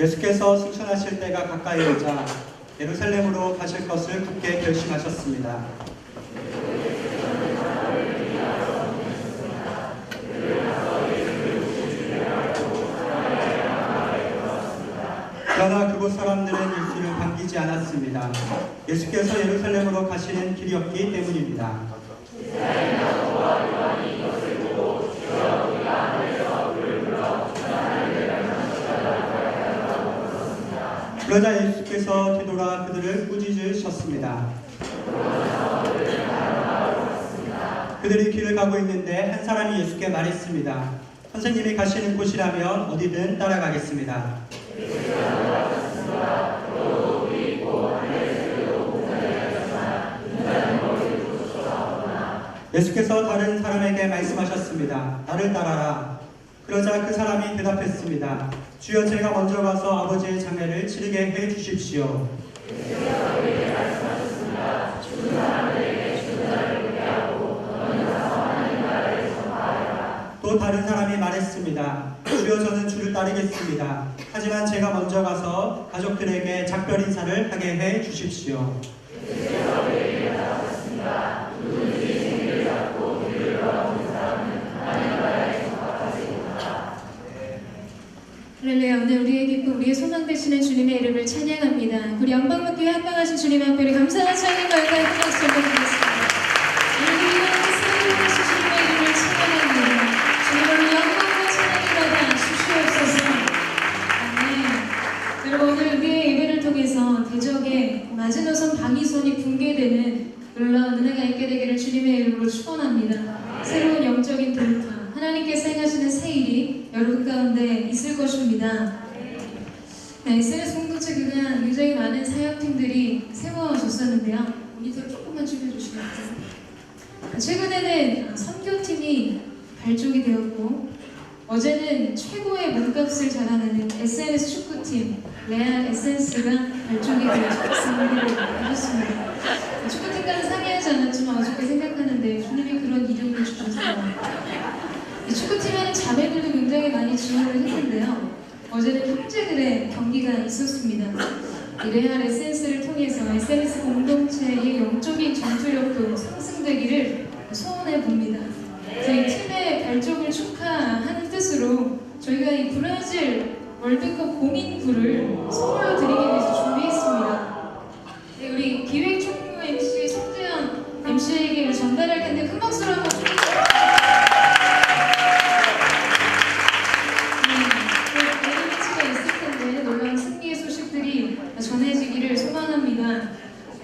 예수께서 승천하실 때가 가까이 오자 예루살렘으로 가실 것을 굳게 결심하셨습니다. 그러나 그곳 사람들은 예수를 반기지 않았습니다. 예수께서 예루살렘으로 가시는 길이었기 때문입니다. 그러자 예수께서 뒤돌아 그들을 꾸짖으셨습니다. 그들이 길을 가고 있는데 한 사람이 예수께 말했습니다. 선생님이 가시는 곳이라면 어디든 따라가겠습니다. 예수께서 다른 사람에게 말씀하셨습니다. 나를 따라라. 그러자 그 사람이 대답했습니다. 주여, 제가 먼저 가서 아버지의 장례를 치르게 해 주십시오. 또 다른 사람이 말했습니다. 주여, 저는 주를 따르겠습니다. 하지만 제가 먼저 가서 가족들에게 작별 인사를 하게 해 주십시오. 할렐루야. 오늘 우리의 기쁨, 우리의 소망 되시는 주님의 이름을 찬양합니다. 우리 영광받기에 합당하신 주님 앞에 감사한 찬양과 영광의 박수 한번 드리겠습니다. 할렐루야. 살아계신 주님의 이름을 찬양합니다. 주님을 영광과 찬양을 받아 주시옵소서. 아멘. 여러분, 오늘 우리의 예배를 통해서 대적의 마지노선 방위선이 붕괴되는 놀라운 은혜가 있게 되기를 주님의 이름으로 축원합니다. 새로운 영적인 돌파, 하나님께서 행하시는 새 일이 여러분 가운데 있을 것입니다. 네, SNS 공동체 그간 굉장히 많은 사역팀들이 세워졌었는데요. 모니터 조금만 줄여주시겠어요? 최근에는 선교팀이 발족이 되었고, 어제는 최고의 몸값을 자랑하는 SNS 축구팀 레알 에센스가 발족이 되어서 승리를 하셨습니다. 축구팀과는 상의하지 않았지만 어저께 생각하는데 주님이 그런 이름을 주셔서 축구팀에는 자매들도 굉장히 많이 지원을 했는데요. 어제는 형제들의 경기가 있었습니다. 이 레알 에센스를 통해서 SNS 공동체의 영적인 전투력도 상승되기를 소원해 봅니다. 저희 팀의 발족을 축하하는 뜻으로 저희가 이 브라질 월드컵 공인구를 선물로 드리기 위해서 준비했습니다. 네, 우리 기획총무 MC 송재현 MC에게 전달할 텐데 큰 박수로 한번 주세요. 전해지기를 소망합니다.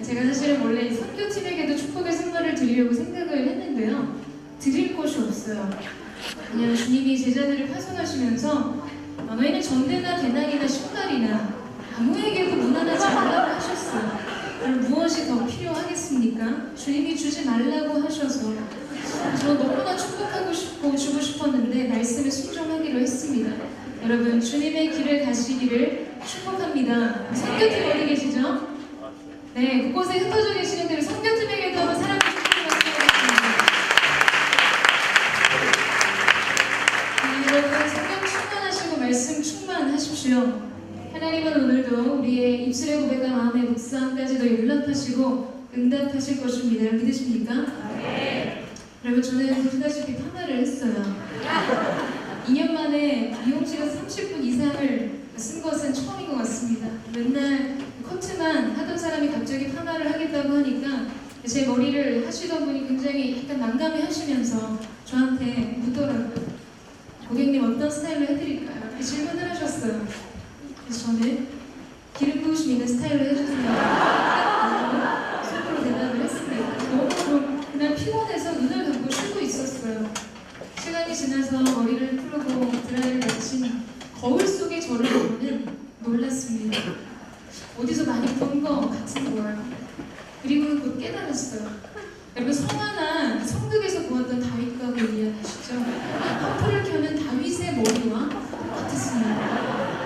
제가 사실은 원래 선교팀에게도 축복의 선물을 드리려고 생각을 했는데요. 드릴 것이 없어요. 그냥 주님이 제자들을 파송하시면서 너희는 전대나 배낭이나 신발이나 아무에게도 무난하지 말라고 하셨어요. 그럼 무엇이 더 필요하겠습니까? 주님이 주지 말라고 하셔서 저 너무나 축복하고 싶고 주고 싶었는데 말씀에 순종하기로 했습니다. 여러분, 주님의 길을 가시기를 축복합니다. 선교팀 어디 계시죠? 네, 그곳에 흩어져 계시는 대로 선교팀에게도 한번 사랑의 축복을 말씀드리겠습니다. 네, 여러분, 성경 충만하시고 말씀 충만하십시오. 하나님은 오늘도 우리의 입술의 고백과 마음의 묵상까지도 연락하시고 응답하실 것입니다. 여러분 믿으십니까? 네. 여러분, 저는 보시다시피 파마를 했어요. 2년 만에 미용실에서 30분 이상을 쓴 것은 처음인 것 같습니다. 맨날 커트만 하던 사람이 갑자기 파마를 하겠다고 하니까 제 머리를 하시던 분이 굉장히 약간 난감해 하시면서 저한테 묻더라고요. 고객님, 어떤 스타일로 해드릴까요? 이렇게 질문을 하셨어요. 그래서 저는 기름 부으심 있는 스타일로 해주세요. 속으로 대답을 했습니다. 너무 그날 피곤해서 눈을 감고 쉬고 있었어요. 시간이 지나서 머리를 풀고 드라이를 마친 거울 속의 저를 보고는 놀랐습니다. 어디서 많이 본 것 같은 거예요. 그리고는 곧 깨달았어요. 여러분, 성화나 성극에서 보았던 다윗과 골리앗 아시죠? 화풀을 켜는 다윗의 머리와 같았습니다.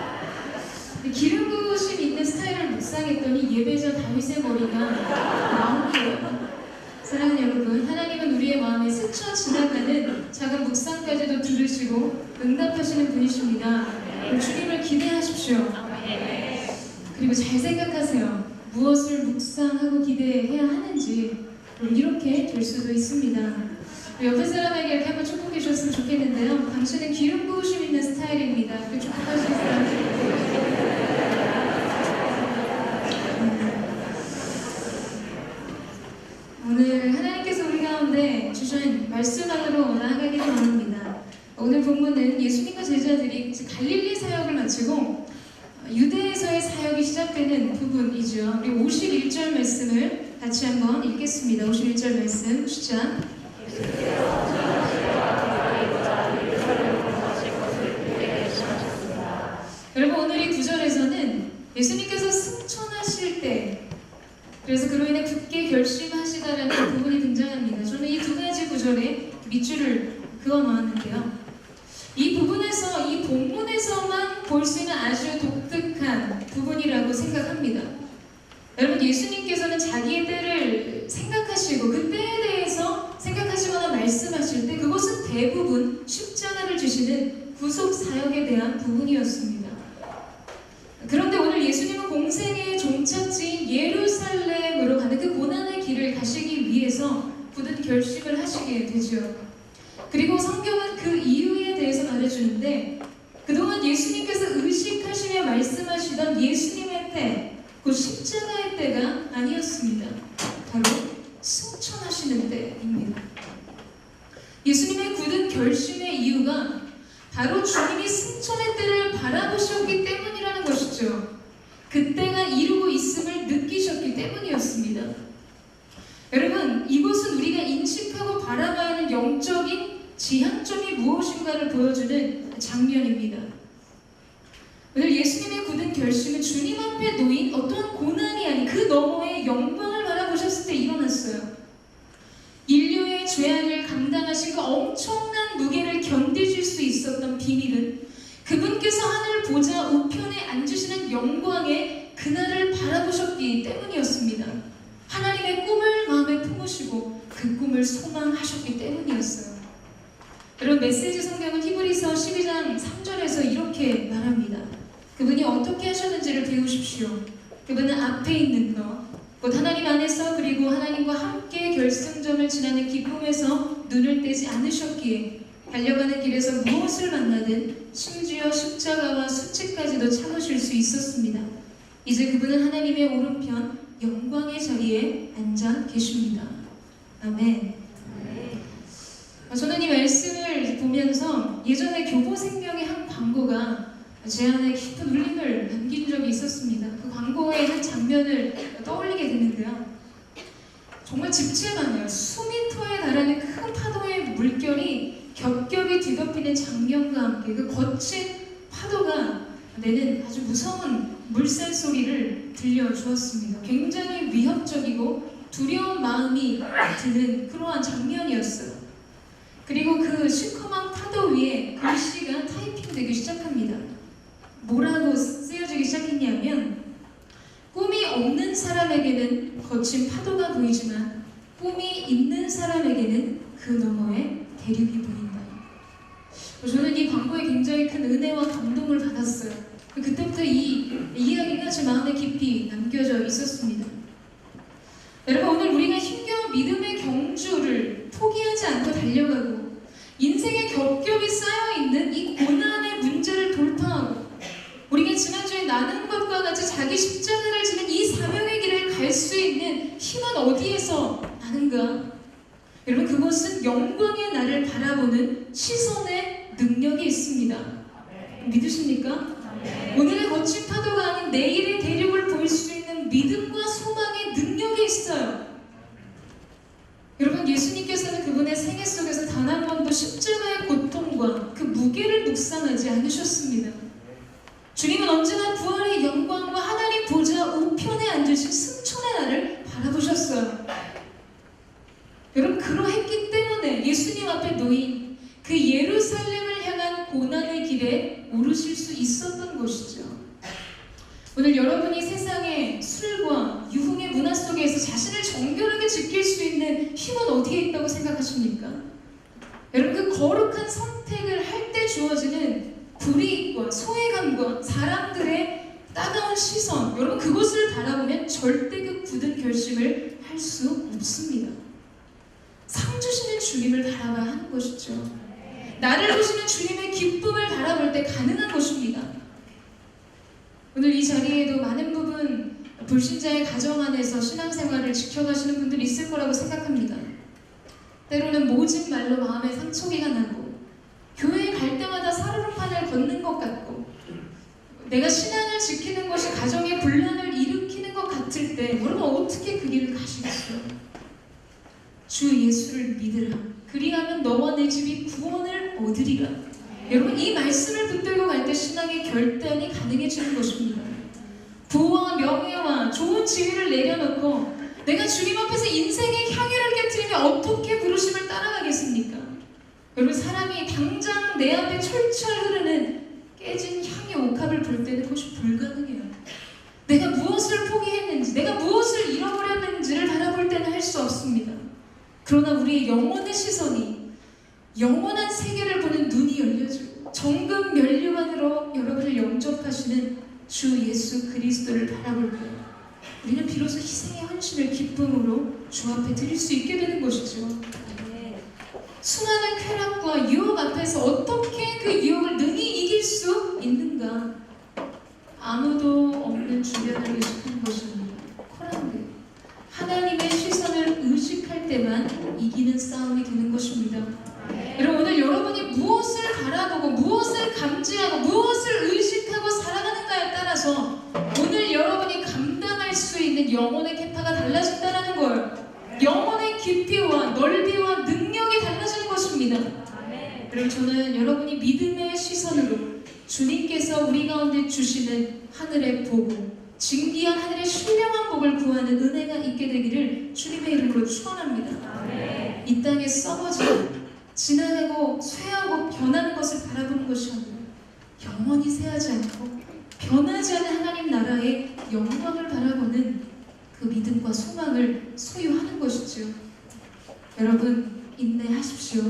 기름 부으심 있는 스타일을 묵상했더니 예배자 다윗의 머리가 나온 거예요. 사랑하는 여러분, 하나님은 우리의 마음에 스쳐 지나가는 작은 묵상까지도 들으시고 응답하시는 분이십니다. 주님을 기대하십시오. 그리고 잘 생각하세요. 무엇을 묵상하고 기대해야 하는지 이렇게 될 수도 있습니다. 옆에 사람에게 이렇게 한번 축복해 주셨으면 좋겠는데요. 당신은 기름 부으심 있는 스타일입니다. 그 축복하실 사람. 오늘 하나님께서 우리 가운데 주신 말씀 안으로 나아가기를 원합니다. 오늘 본문은 예수님과 제자들이 갈릴리 사역을 마치고 유대에서의 사역이 시작되는 부분이죠. 우리 51절 말씀을 같이 한번 읽겠습니다. 51절 말씀 시작. 여러분, 오늘 이 구절에서는 예수님께서 승천하실 때, 그래서 그로 인해 굳게 결심하시다라는 부분이 등장합니다. 저는 이 두 가지 구절에 밑줄을 그어 놓았는데요. 이 부분에서, 이 본문에서만 볼 수 있는 아주 독특한 부분이라고 생각합니다. 여러분, 예수님께서는 자기의 때를 생각하시고 그 때에 대해서 생각하시거나 말씀하실 때 그것은 대부분 십자가를 주시는 구속 사역에 대한 부분이었습니다. 그런데 오늘 예수님은 공생의 종착지인 예루살렘으로 가는 그 고난의 길을 가시기 위해서 굳은 결심을 하시게 되죠. 그리고 성경은 그 이유에 대해서 말해주는데, 그동안 예수님께서 의식하시며 말씀하시던 예수님의 때, 그 십자가의 때가 아니었습니다. 바로 승천하시는 때입니다. 예수님의 굳은 결심의 이유가 바로 주님이 승천의 때를 바라보셨기 때문이라는 것이죠. 그때가 이루고 있음을 느끼셨기 때문이었습니다. 여러분, 이곳은 우리가 인식하고 바라봐야 하는 영적인 지향점이 무엇인가를 보여주는 장면입니다. 오늘 예수님의 굳은 결심은 주님 앞에 놓인 어떠한 고난이 아닌 그 너머의 영광을 바라보셨을 때 일어났어요. 인류의 죄악을 감당하신 그 엄청난 무게를 견디실 수 있었던 비밀은 그분께서 하늘 보좌 우편에 앉으시는 영광의 그날을 바라보셨기 때문이었습니다. 하나님의 꿈을 마음에 품으시고 그 꿈을 소망하셨기 때문이었어요. 여러분, 메시지 성경은 히브리서 12장 3절에서 이렇게 말합니다. 그분이 어떻게 하셨는지를 배우십시오. 그분은 앞에 있는 것, 곧 하나님 안에서 그리고 하나님과 함께 결승점을 지나는 기쁨에서 눈을 떼지 않으셨기에 달려가는 길에서 무엇을 만나든 심지어 십자가와 수치까지도 참으실 수 있었습니다. 이제 그분은 하나님의 오른편 영광의 자리에 앉아 계십니다. 아멘. 저는 이 말씀을 보면서 예전에 교보생명의 한 광고가 제 안에 깊은 울림을 남긴 적이 있었습니다. 그 광고의 한 장면을 떠올리게 되는데요. 정말 집채만해요. 수미터에 달하는 큰 파도의 물결이 겹겹이 뒤덮이는 장면과 함께 그 거친 파도가 내는 아주 무서운 물살 소리를 들려주었습니다. 굉장히 위협적이고 두려운 마음이 드는 그러한 장면이었어요. 그리고 그 시커먼 파도 위에 글씨가 타이핑되기 시작합니다. 뭐라고 쓰여지기 시작했냐면, 꿈이 없는 사람에게는 거친 파도가 보이지만 꿈이 있는 사람에게는 그 너머에 대륙이 보인다. 저는 이 광고에 굉장히 큰 은혜와 감동을 받았어요. 그때부터 이 이야기가 제 마음에 깊이 남겨져 있었습니다. 여러분, 오늘 우리가 힘겨운 믿음의 경주를 포기하지 않고 달려가고 인생에 겹겹이 쌓여있는 이 고난의 문제를 돌파하고 우리가 지난주에 나눈 것과 같이 자기 십자가를 지는 이 사명의 길을 갈 수 있는 힘은 어디에서 나는가? 여러분, 그것은 영광의 나를 바라보는 시선의 능력이 있습니다. 믿으십니까? 오늘의 거친 파도가 아닌 내일의 대륙을 볼 수 있는 믿음과 소망의 능력이 있어요. 여러분, 예수님께서는 그분의 생애 속에서 단 한 번도 십자가의 고통과 그 무게를 묵상하지 않으셨습니다. 주님은 언제나 부활의 영광과 하나님 보좌 우편에 앉으신 승천의 날을 바라보셨어요. 여러분, 그러했기 때문에 예수님 앞에 놓인 그 예루살렘을 향한 고난의 길에 오르실 수 있었던 것이죠. 오늘 여러분이 세상의 술과 유흥의 문화 속에서 자신을 정결하게 지킬 수 있는 힘은 어디에 있다고 생각하십니까? 여러분, 그 거룩한 선택을 할 때 주어지는 불이익과 소외감과 사람들의 따가운 시선, 여러분 그곳을 바라보면 절대 그 굳은 결심을 할 수 없습니다. 상 주시는 주님을 바라봐야 하는 것이죠. 나를 보시는 주님의 기쁨을 바라볼 때 가능한 것입니다. 오늘 이 자리에도 많은 부분 불신자의 가정 안에서 신앙생활을 지켜가시는 분들이 있을 거라고 생각합니다. 때로는 모진 말로 마음에 상처기가 나고 교회에 갈 때마다 사르르판을 걷는 것 같고 내가 신앙을 지키는 것이 가정의 분란을 일으키는 것 같을 때 여러분 어떻게 그 길을 가시겠어요? 주 예수를 믿으라. 그리하면 너와 내 집이 구원을 얻으리라. 여러분 이 말씀을 붙들고 갈 때 신앙의 결단이 가능해지는 것입니다. 부와 명예와 좋은 지위를 내려놓고 내가 주님 앞에서 인생의 향유를 깨뜨리며 어떻게 부르심을 따라가겠습니까? 여러분 사람이 당장 내 앞에 철철 흐르는 깨진 향의 옥합을 볼 때는 그것이 불가능해요. 내가 무엇을 포기했는지 내가 무엇을 잃어버렸는지를 바라볼 때는 할 수 없습니다. 그러나 우리의 영혼의 시선이 영원한 세계를 보는 눈이 열려지고 정금 면류관으로 여러분을 영접하시는 주 예수 그리스도를 바라볼 때 우리는 비로소 희생의 헌신을 기쁨으로 주 앞에 드릴 수 있게 되는 것이죠. 수많은 쾌락과 유혹 앞에서 어떻게 그 유혹을 능히 이길 수 있는가? 아무도 없는 주변을 의식하는 것입니다. 코란데 하나님의 시선을 의식할 때만 이기는 싸움이 되는 것입니다. 여러분 오늘 여러분이 무엇을 바라보고 무엇을 감지하고 무엇을 의식하고 살아가는가에 따라서 오늘 여러분이 감당할 수 있는 영혼의 캐파가 달라진다는 거예요. 영혼의 깊이와 넓이와 능력이 달라지는 것입니다. 여러분 저는 여러분이 믿음의 시선으로 주님께서 우리 가운데 주시는 하늘의 복, 진귀한 하늘의 신령한 복을 구하는 은혜가 있게 되기를 주님의 이름으로 축원합니다. 이 땅에 썩어지고 지나가고 쇠하고 변하는 것을 바라보는 것이 아니라 영원히 쇠하지 않고 변하지 않은 하나님 나라의 영광을 바라보는 그 믿음과 소망을 소유하는 것이죠. 여러분 인내하십시오.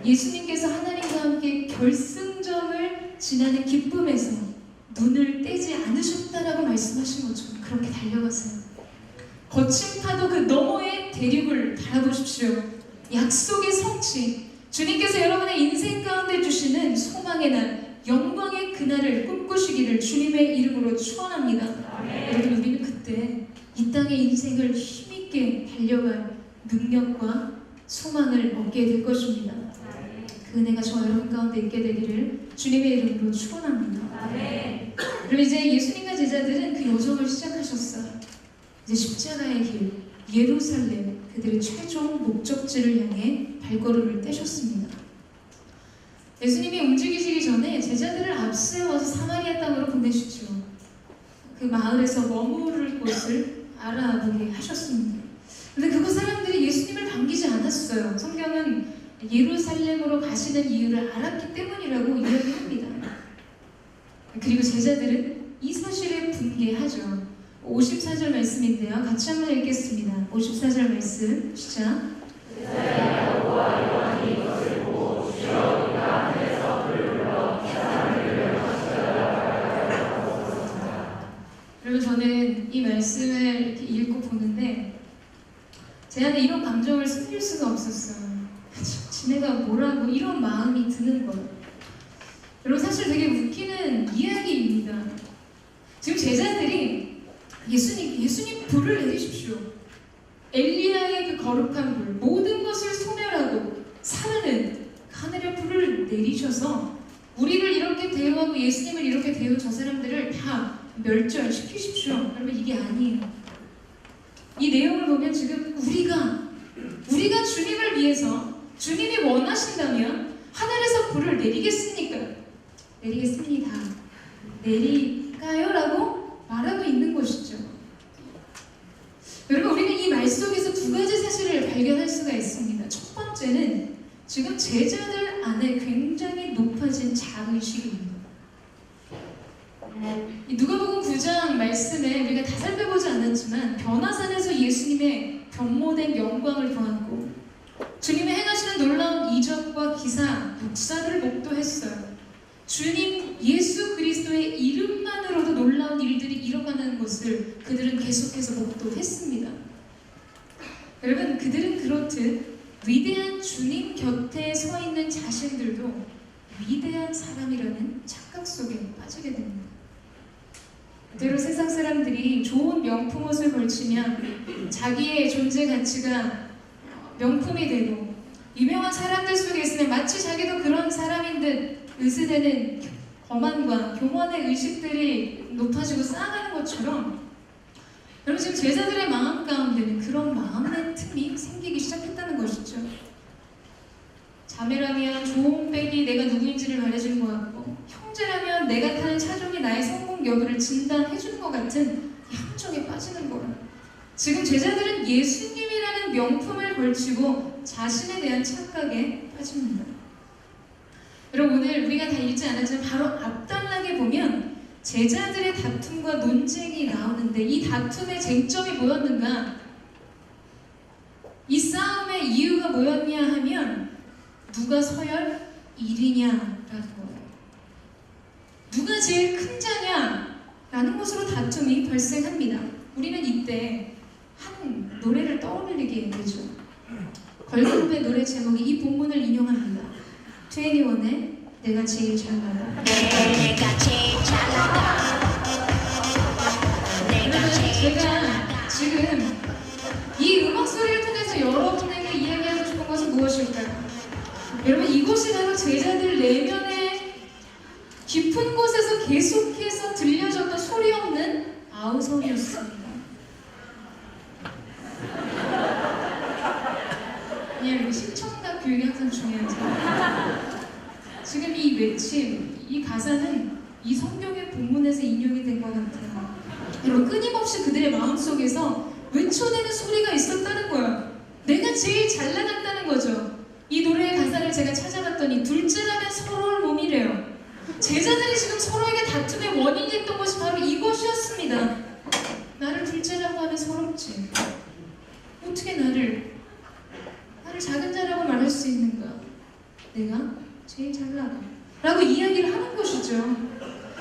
예수님께서 하나님과 함께 결승점을 지나는 기쁨에서 눈을 떼지 않으셨다라고 말씀하신 것처럼 그렇게 달려가세요. 거친 파도 그 너머의 대륙을 바라보십시오. 약속의 성취, 주님께서 여러분의 인생 가운데 주시는 소망의 날, 영광의 그날을 꿈꾸시기를 주님의 이름으로 축원합니다. 여러분 우리는 그때 이 땅의 인생을 힘있게 달려갈 능력과 소망을 얻게 될 것입니다. 그 은혜가 저와 여러분 가운데 있게 되기를 주님의 이름으로 축원합니다. 그럼 이제 예수님과 제자들은 그 여정을 시작하셨어요. 이제 십자가의 길, 예루살렘, 그들의 최종 목적지를 향해 발걸음을 떼셨습니다. 예수님이 움직이시기 전에 제자들을 앞세워서 사마리아 땅으로 보내시죠. 그 마을에서 머무를 곳을 알아보게 하셨습니다. 그런데 그곳 사람들이 예수님을 반기지 않았어요. 성경은 예루살렘으로 가시는 이유를 알았기 때문이라고 이야기합니다. 그리고 제자들은 이 사실에 분개하죠. 54절 말씀인데요. 같이 한번 읽겠습니다. 54절 말씀 시작. 여러분 저는 이 말씀을 이렇게 읽고 보는데 제 안에 이런 감정을 숨길 수가 없었어요. 지네가 뭐라고 이런 마음이 드는 거예요. 여러분 사실 되게 웃기는 이야기입니다. 지금 제자들이 예수님 불을 내리십시오. 엘리야의 그 거룩한 불, 모든 것을 소멸하고 사르는 하늘의 불을 내리셔서 우리를 이렇게 대우하고 예수님을 이렇게 대우 저 사람들을 다 멸절시키십시오. 여러분 이게 아니에요. 이 내용을 보면 지금 우리가 주님을 위해서 주님이 원하신다면 하늘에서 불을 내리겠습니까? 내리겠습니다. 내릴까요? 라고 말하고 있는 것이죠. 여러분 우리는 이 말 속에서 두 가지 사실을 발견할 수가 있습니다. 첫 번째는 지금 제자들 안에 굉장히 높아진 자의식입니다. 누가복음 9장 말씀에 우리가 다 살펴보지 않았지만 변화산에서 예수님의 변모된 영광을 보았고 주님의 행하시는 놀라운 이적과 기사, 역사를 목도했어요. 주님 예수 그리스도의 이름만으로도 놀라운 일들이 일어나는 것을 그들은 계속해서 목도했습니다. 여러분, 그들은 그렇듯 위대한 주님 곁에 서 있는 자신들도 위대한 사람이라는 착각 속에 빠지게 됩니다. 때로 세상 사람들이 좋은 명품 옷을 걸치면 자기의 존재 가치가 명품이 되고, 유명한 사람들 속에 있으면 마치 자기도 그런 사람인 듯 의스되는 거만과 교만의 의식들이 높아지고 쌓아가는 것처럼, 여러분 지금 제자들의 마음 가운데는 그런 마음의 틈이 생기기 시작했다는 것이죠. 자매라면 좋은 백이 내가 누구인지를 말해주는 것 같고, 형제라면 내가 타는 차종이 나의 성공 여부를 진단해주는 것 같은 이 함정에 빠지는 거예요. 지금 제자들은 예수님이라는 명품을 걸치고 자신에 대한 착각에 빠집니다. 여러분, 오늘 우리가 다 읽지 않았지만 바로 앞단락에 보면 제자들의 다툼과 논쟁이 나오는데, 이 다툼의 쟁점이 뭐였는가? 이 싸움의 이유가 뭐였냐 하면 누가 서열 1위냐라는 거예요. 누가 제일 큰 자냐? 라는 것으로 다툼이 발생합니다. 우리는 이때 한 노래를 떠올리게 되죠. 걸그룹의 노래 제목이 이 본문을 인용합니다. 21의 내가 제일 잘 나가. 내가 제일 잘 나가. 여러분, 제가 지금 이 음악 소리를 통해서 여러분에게 이야기하고 싶은 것은 무엇일까요? 여러분, 이곳이 바로 제자들 내면의 깊은 곳에서 계속해서 들려졌던 소리 없는 아우성이었습니다. 그냥 시청각 교육이 항상 중요하죠. 지금 이 외침, 이 가사는 이 성경의 본문에서 인용이 된 것 같아요. 여러분, 끊임없이 그들의 마음속에서 외쳐내는 소리가 있었다는 거예요. 내가 제일 잘 나간다는 거죠. 이 노래의 가사를 제가 찾아봤더니 둘째라면 서로를 몸이래요. 제자들이 지금 서로에게 다툼의 원인이 됐던 것이 바로 이것이었습니다. 나를 둘째라고 하면 서럽지. 어떻게 나를 작은 자라고 말할 수 있는가? 내가 제일 잘 나가 라고 이야기를 하는 것이죠.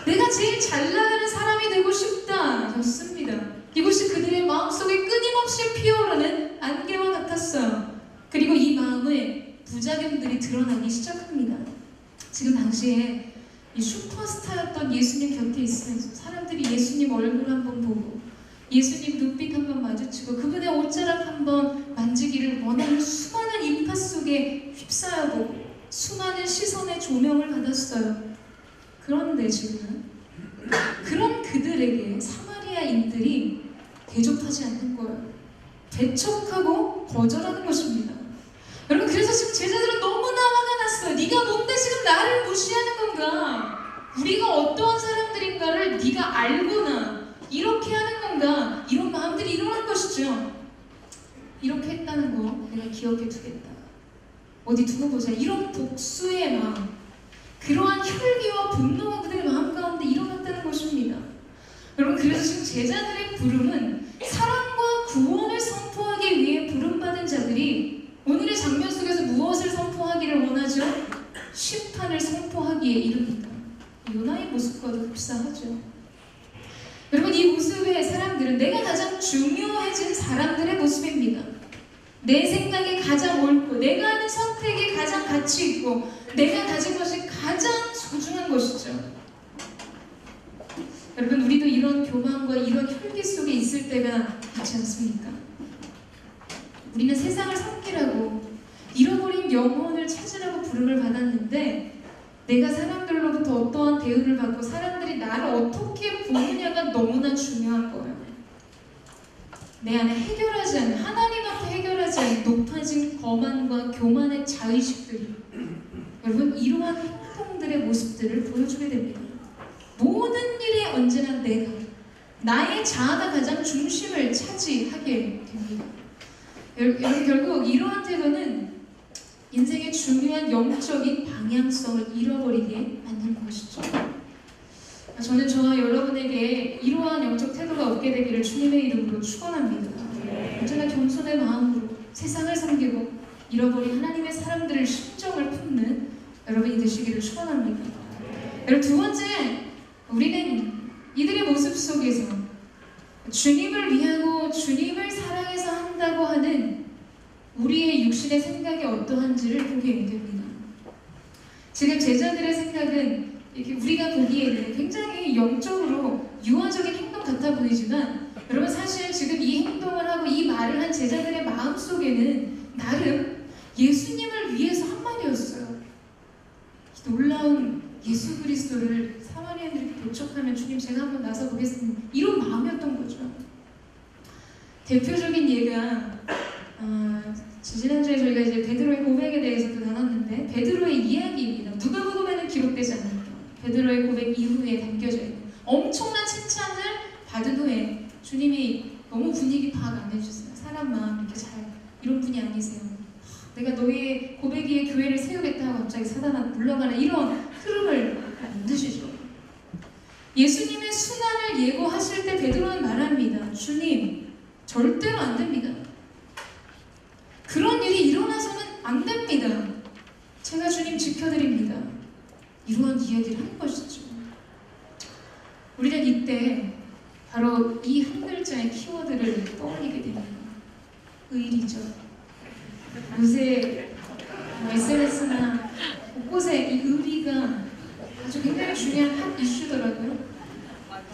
내가 제일 잘 나가는 사람이 되고 싶다 였습니다. 이것이 그들의 마음속에 끊임없이 피어오르는 안개와 같았어요. 그리고 이 마음의 부작용들이 드러나기 시작합니다. 지금 당시에 이 슈퍼스타였던 예수님 곁에 있으면서 사람들이 예수님 얼굴 한번 보고, 예수님 눈빛 한번 마주치고, 그분의 옷자락 한번 만지기를 원하는 수많은 인파 속에 휩싸여보고 수많은 시선의 조명을 받았어요. 그런데 지금 그런 그들에게 사마리아인들이 대접하지 않는 거예요. 배척하고 거절하는 것입니다. 여러분, 그래서 지금 제자들은 너무나 화가 났어요. 네가 뭔데 지금 나를 무시하는 건가? 우리가 어떠한 사람들인가를 네가 알구나. 이렇게 하는 건가? 이런 마음들이 일어날 것이죠. 이렇게 했다는 거 내가 기억해 두겠다. 어디 두고 보자. 이런 복수의 마음, 그러한 혈기와 분노가 그들의 마음 가운데 일어났다는 것입니다. 여러분, 그래서 지금 제자들의 부름은 사랑과 구원을 선포하기 위해 부름받은 자들이 오늘의 장면 속에서 무엇을 선포하기를 원하죠? 심판을 선포하기에 이릅니다. 요나의 모습과도 흡사하죠. 여러분, 이 모습의 사람들은 내가 가장 중요해진 사람들의 모습입니다. 내 생각이 가장 옳고, 내가 하는 선택이 가장 가치 있고, 내가 가진 것이 가장 소중한 것이죠. 여러분, 우리도 이런 교만과 이런 혈기 속에 있을 때가 있지 않습니까? 우리는 세상을 섬기라고, 잃어버린 영혼을 찾으라고 부름을 받았는데, 내가 사람들로부터 어떠한 대우를 받고 사람들이 나를 어떻게 보느냐가 너무나 중요한 거예요. 내 안에 해결하지 않은, 하나님 앞에 해결하지 않은 높아진 거만과 교만의 자의식들이, 여러분, 이러한 행동들의 모습들을 보여주게 됩니다. 모든 일에 언제나 내가, 나의 자아가 가장 중심을 차지하게 됩니다. 여러분, 결국 이러한 태도는 인생의 중요한 영적인 방향성을 잃어버리게 만드는 것이죠. 저는 저와 여러분에게 이러한 영적 태도가 없게 되기를 주님의 이름으로 축원합니다. 언제나 겸손의 마음으로 세상을 섬기고 잃어버린 하나님의 사람들의 심정을 품는 여러분이 되시기를 축원합니다. 여러분, 두 번째, 우리는 이들의 모습 속에서 주님을 위하고 주님을 사랑해서 한다고 하는 우리의 육신의 생각이 어떠한지를 보게 됩니다. 지금 제자들의 생각은 이렇게 우리가 보기에는 굉장히 영적으로 유아적인 행동 같아 보이지만, 여러분, 사실 지금 이 행동을 하고 이 말을 한 제자들의 마음 속에는 나름 예수님을 위해서 한 말이었어요. 놀라운 예수 그리스도를 사마리아인들이 도착하면 주님 제가 한번 나서 보겠습니다, 이런 마음이었던 거죠. 대표적인 예가 지난주에 저희가 이제 베드로의 고백에 대해서도 나눴는데, 베드로의 이야기입니다. 누가복음에는 기록되지 않았죠. 베드로의 고백 이후에 담겨져 있는 엄청난 칭찬을 받은 후에 주님이 너무 분위기 파악 안 해주세요. 사람 마음 이렇게 잘, 이런 분이 아니세요. 내가 너희의 고백 위에 교회를 세우겠다 하고 갑자기 사단아 물러가는 이런 흐름을 만드시죠. 예수님의 순환을 예고하실 때 베드로는 말합니다. 주님, 절대로 안 됩니다. 그런 일이 일어나서는 안 됩니다. 제가 주님 지켜드립니다. 이러한 이야기를 한 것이죠. 우리는 이때 바로 이 한 글자의 키워드를 떠올리게 됩니다. 의리죠. 요새 SNS나 곳곳에 이 의리가 아주 굉장히 중요한 한 이슈더라고요.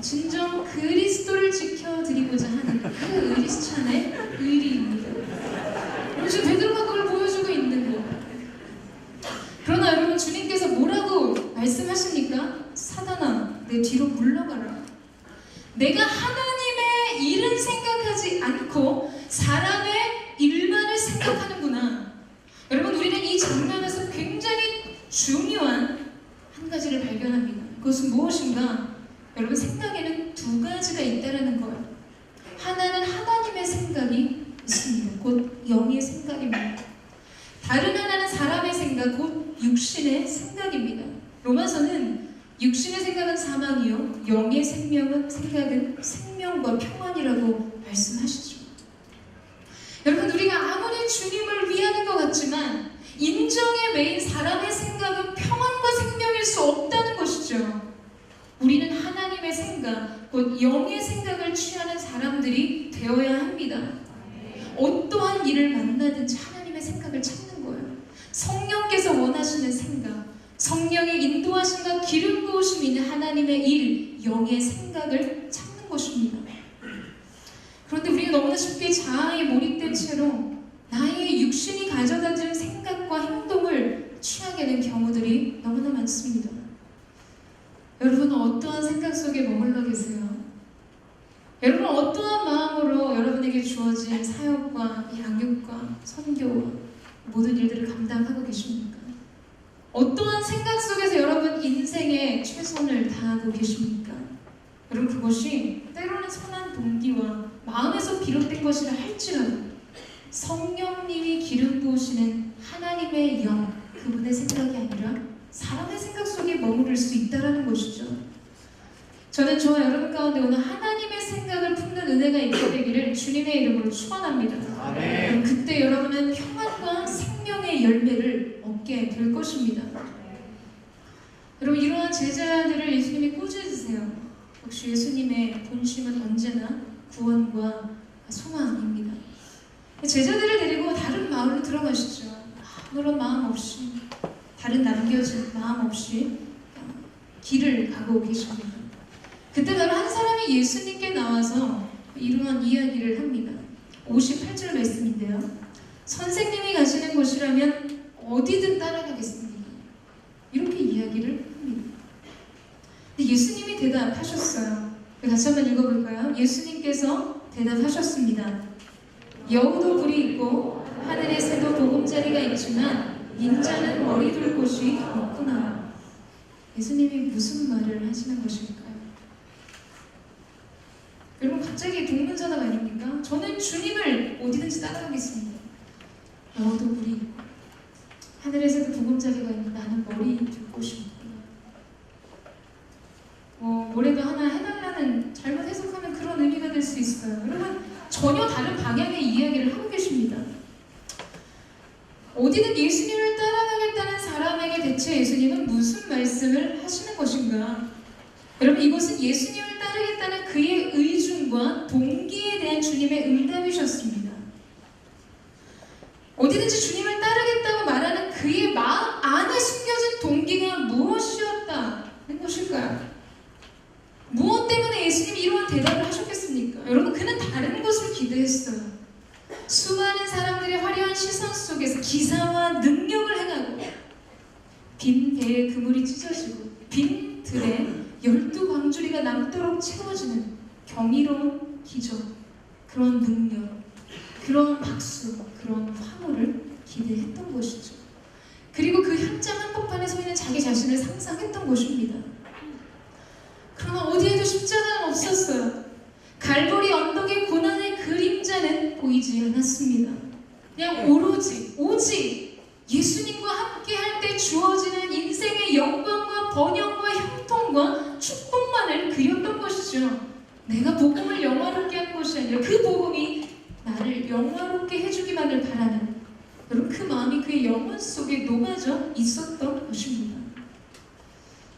진정 그리스도를 지켜드리고자 하는 그 의리찬의 의리입니다. 지금 베드로가 그걸 보여주고 있는 거. 그러나 여러분, 주님께서 뭐라고 말씀하십니까? 사단아, 내 뒤로 물러가라. 내가 하나님의 일은 생각하지 않고 사람의 일만을 생각하는구나. 여러분, 우리는 이 장면에서 굉장히 중요한 한 가지를 발견합니다. 그것은 무엇인가? 여러분, 생각에는 두 가지가 있다라는 거예요. 하나는 하나님의 생각이 있습니다. 곧 영의 생각입니다. 다른 하나는 사람의 생각, 곧 육신의 생각입니다. 로마서는 육신의 생각은 사망이요, 영의 생각은 생명과 평안이라고 말씀하시죠. 여러분, 우리가 아무리 주님을 위하는 것 같지만 인정에 매인 사람의 생각은 평안과 생명일 수 없다는 것이죠. 우리는 하나님의 생각, 곧 영의 생각을 취하는 사람들이 되어야 합니다. 어떠한 일을 만나든지 하나님의 생각을 찾는 거예요. 성령께서 원하시는 생각, 성령의 인도하심과 기름 부으심이 있는 하나님의 일, 영의 생각을 찾는 것입니다. 그런데 우리가 너무나 쉽게 자아에 몰입된 채로 나의 육신이 가져다준 생각과 행동을 취하게 된 경우들이 너무나 많습니다. 여러분은 어떠한 생각 속에 머물러 계세요? 여러분은 어떠한 마음으로 여러분에게 주어진 사역과 양육과 선교와 모든 일들을 감당하고 계십니까? 어떠한 생각 속에서 여러분 인생의 최선을 다하고 계십니까? 여러분, 그것이 때로는 선한 동기와 마음에서 비롯된 것이라 할지라도 성령님이 기름 부으시는 하나님의 영, 그분의 생각이 아니라 사람의 생각 속에 머무를 수 있다는 것이죠. 저는 저와 여러분 가운데 오늘 하나님의 생각을 품는 은혜가 있게 되기를 주님의 이름으로 축원합니다. 아멘. 그때 여러분은 평안과 생명의 열매를 얻게 될 것입니다. 여러분, 이러한 제자들을 예수님이 꾸짖으세요. 역시 예수님의 본심은 언제나 구원과 소망입니다. 제자들을 데리고 다른 마을로 들어가시죠. 아무런 마음 없이, 다른 남겨진 마음 없이 길을 가고 계십니다. 그때 바로 한 사람이 예수님께 나와서 이러한 이야기를 합니다. 58절 말씀인데요. 선생님이 가시는 곳이라면 어디든 따라가겠습니다. 이렇게 이야기를 합니다. 근데 예수님이 대답하셨어요. 같이 한번 읽어볼까요? 예수님께서 대답하셨습니다. 여우도 뿔이 있고 하늘의 새도 보금자리가 있지만 인자는 머리 둘 곳이 없구나. 예수님이 무슨 말을 하시는 것일까요? 여러분, 갑자기 동문서답 아닙니까? 저는 주님을 어디든지 따라가겠습니다. 여우도 뿔이 있고 하늘에서도 보금자리가 있는 나는 머리 둘 곳이 없구나. 뭐라도 하나 해달라는, 잘못 해석하면 그런 의미가 될 수 있어요. 여러분, 전혀 다른 방향의 이야기를 하고 계십니다. 어디든 예수님을 따라가겠다는 사람에게 대체 예수님은 무슨 말씀을 하시는 것인가? 여러분, 이것은 예수님을 따르겠다는 그의 의중과 동기에 대한 주님의 응답이셨습니다. 어디든지 주님을 따르겠다고 말하는 그의 마음 안에 숨겨진 동기가 무엇이었다는 것일까요? 무엇 때문에 예수님이 이러한 대답을 하셨겠습니까? 여러분, 그는 다른 것을 기대했어요. 수많은 사람들의 화려한 시선 속에서 기사와 능력을 행하고 빈 배에 그물이 찢어지고 빈 들에 12광주리가 남도록 채워지는 경이로운 기적, 그런 능력, 그런 박수, 그런 화물을 기대했던 것이죠. 그리고 그 현장 한복판에 서 있는 자기 자신을 상상했던 것입니다. 그러나 어디에도 십자가는 없었어요. 갈보리 언덕의 고난의 그림자는 보이지 않았습니다. 그냥 오직 예수님과 함께 할 때 주어지는 인생의 영광과 번영과 형통과 축복만을 그렸던 것이죠. 내가 복음을 영화롭게 한 것이 아니라 그 복음이 나를 영화롭게 해주기만을 바라는, 여러분, 그 마음이 그의 영혼 속에 녹아져 있었던 것입니다.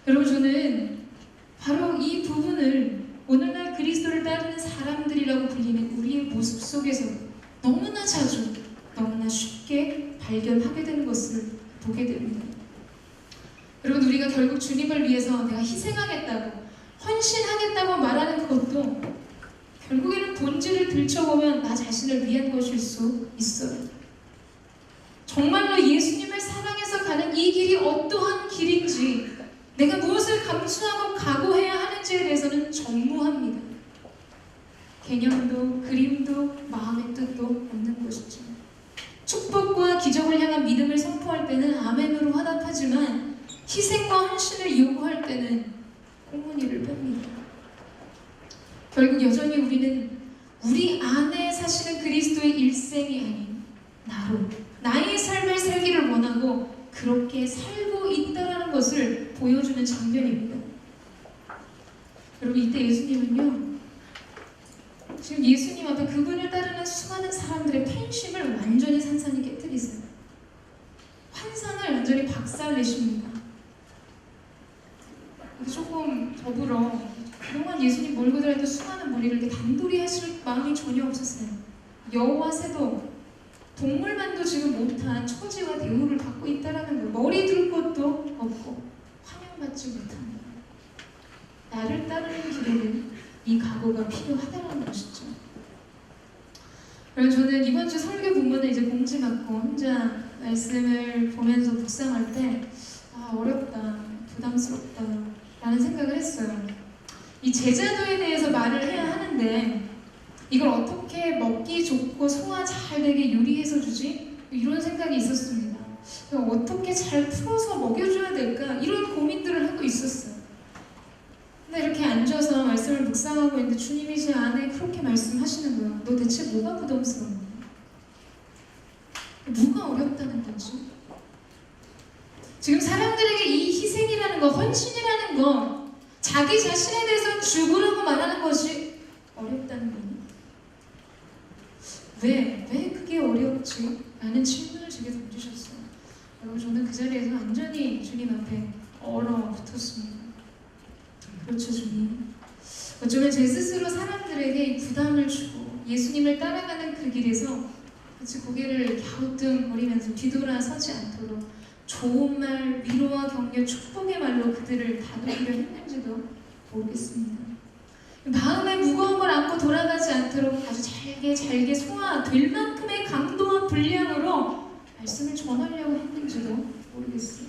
여러분, 저는 바로 이 부분을 오늘날 그리스도를 따르는 사람들이라고 불리는 우리의 모습 속에서 너무나 자주, 너무나 쉽게 발견하게 되는 것을 보게 됩니다. 여러분, 우리가 결국 주님을 위해서 내가 희생하겠다고, 헌신하겠다고 말하는 그것도 결국에는 본질을 들춰보면 나 자신을 위한 것일 수 있어요. 정말로 예수님을 사랑해서 가는 이 길이 어떠한 길인지, 내가 무엇을 감수하고 각오해야 하는지에 대해서는 전무합니다. 개념도 그림도 마음의 뜻도 없는 것이죠. 축복과 기적을 향한 믿음을 선포할 때는 아멘으로 화답하지만 희생과 헌신을 요구할 때는 꽁무니를 뺍니다. 결국 여전히 우리는 우리 안에 사시는 그리스도의 일생이 아닌 나의 삶을 살기를 원하고 그렇게 살고 있다는 것을 보여주는 장면입니다. 여러분, 이때 예수님은요, 지금 예수님 앞에 그분을 따르는 수많은 사람들의 팬심을 완전히 산산히 깨뜨리세요. 환상을 완전히 박살내십니다. 조금 더불어 그동안 예수님 몰고 다니던 수많은 무리를 이렇게 단돌이 하실 마음이 전혀 없었어요. 여우와 새도, 동물만도 지금 못한 처지와 대우를 받고 있다는 거, 머리 둘 곳도 없고 환영받지 못합니다. 나를 따르는 길에는 이 각오가 필요하다는 것이죠. 그래서 저는 이번 주 설교 본문을 이제 공지 받고 혼자 말씀을 보면서 묵상할 때 어렵다, 부담스럽다 라는 생각을 했어요. 이 제자도에 대해서 말을 해야 하는데 이걸 어떻게 먹기 좋고 소화 잘 되게 요리해서 주지? 이런 생각이 있었습니다. 어떻게 잘 풀어서 먹여줘야 될까? 이런 고민들을 하고 있었어요. 근데 이렇게 앉아서 말씀을 묵상하고 있는데 주님이 제 안에 그렇게 말씀하시는 거예요. 너 대체 뭐가 부담스러워? 뭐가 어렵다는 거지? 지금 사람들에게 이 희생이라는 거, 헌신이라는 거, 자기 자신에 대해서 죽으라고 말하는 것이 어렵다는 거니? 왜 그게 어렵지? 라는 질문을 제게 던지셨어요. 여러분, 저는 그 자리에서 완전히 주님 앞에 얼어붙었습니다. 그렇죠, 주님. 어쩌면 제 스스로 사람들에게 이 부담을 주고 예수님을 따라가는 그 길에서 마치 고개를 갸우뚱거리면서 뒤돌아서지 않도록 좋은 말, 위로와 격려, 축복의 말로 그들을 다독이려 했는지도 모르겠습니다. 마음의 무거움을 안고 돌아가지 않도록 아주 잘게 소화될 만큼의 강도와 분량으로 말씀을 전하려고 했는지도 모르겠어요.